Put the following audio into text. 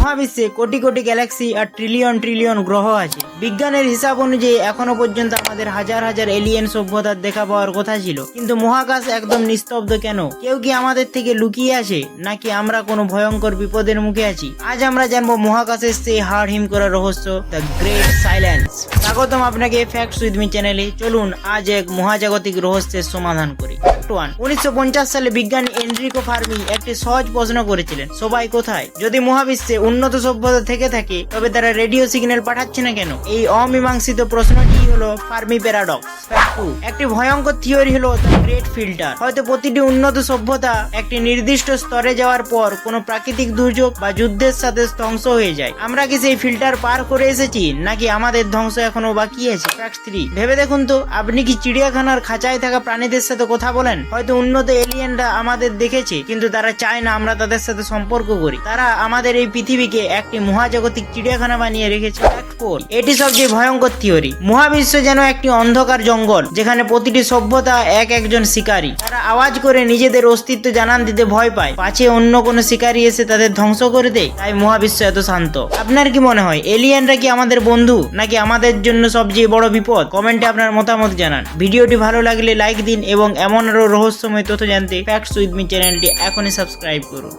মহাবিশ্বে কোটি কোটি গ্যালাক্সি আর trillion trillion গ্রহ আছে। বিজ্ঞানের হিসাব অনুযায়ী এখনো পর্যন্ত আমাদের হাজার হাজার এলিয়েন সভ্যতার দেখা পাওয়ার কথা ছিল, কিন্তু মহাকাশ একদম নিস্তব্ধ কেন? কেউ কি আমাদের থেকে লুকিয়ে আছে, নাকি আমরা কোনো ভয়ঙ্কর বিপদের মুখে আছি? আজ আমরা জানবো মহাকাশের সেই হাড় হিম করা রহস্য, দ্য গ্রেট সাইলেন্স। স্বাগতম আপনাকে ফ্যাক্টস উইথ মি চ্যানেলে। চলুন আজ এক মহাজাগতিক রহস্যের সমাধান করি। 1950 সালে বিজ্ঞানী এনরিকো ফার্মি একটি সহজ প্রশ্ন করেছিলেন, সবাই কোথায়? যদি মহাবিশ্বে উন্নত সভ্যতা থেকে থাকে তবে তারা রেডিও সিগন্যাল পাঠাচ্ছে না কেন? এই অমীমাংসিত প্রশ্নটি হলো ফার্মি প্যারাডক্স। একটি ভয়ঙ্কর থিওরি হলো দ্য গ্রেট ফিল্টার। হয়তো প্রতিটি উন্নত সভ্যতা একটি নির্দিষ্ট স্তরে যাওয়ার পর কোনো প্রাকৃতিক দুর্যোগ বা যুদ্ধের সাথে ধ্বংস হয়ে যায়। আমরা কি সেই ফিল্টার পার করে এসেছি, নাকি আমাদের ধ্বংস এখনো বাকি আছে? ফ্যাক্ট 3, ভেবে দেখুন তো, আপনি কি চিড়িয়াখানার খাঁচায় থাকা প্রাণীদের সাথে কথা বলেন? হয়তো উন্নত এলিয়েনরা আমাদের দেখেছে, কিন্তু তারা চায় না আমরা তাদের সাথে সম্পর্ক করি। তারা আমাদের এই পৃথিবীকে একটি মহাজাগতিক চিড়িয়াখানা বানিয়ে রেখেছে। ফ্যাক্ট 4, এটি সবচেয়ে ভয়ঙ্কর থিওরি। মহাবিশ্ব যেন একটি অন্ধকার জঙ্গল, যেখানে প্রতিটি সভ্যতা একজন শিকারী। তারা আওয়াজ করে নিজেদের অস্তিত্ব জানান দিতে ভয় পায়, পাছে অন্য কোনো শিকারী এসে তাদের ধ্বংস করে দেয়। তাই মহাবিশ্ব এত শান্ত। আপনার কি মনে হয়, এলিয়েনরা কি আমাদের বন্ধু, নাকি আমাদের জন্য সবচেয়ে বড় বিপদ? কমেন্টে আপনার মতামত জানান। ভিডিওটি ভালো লাগলে লাইক দিন এবং এমন আরো রহস্যময় তথ্য জানতে ফ্যাক্টস উইথ মি চ্যানেলটি এখনই সাবস্ক্রাইব করুন।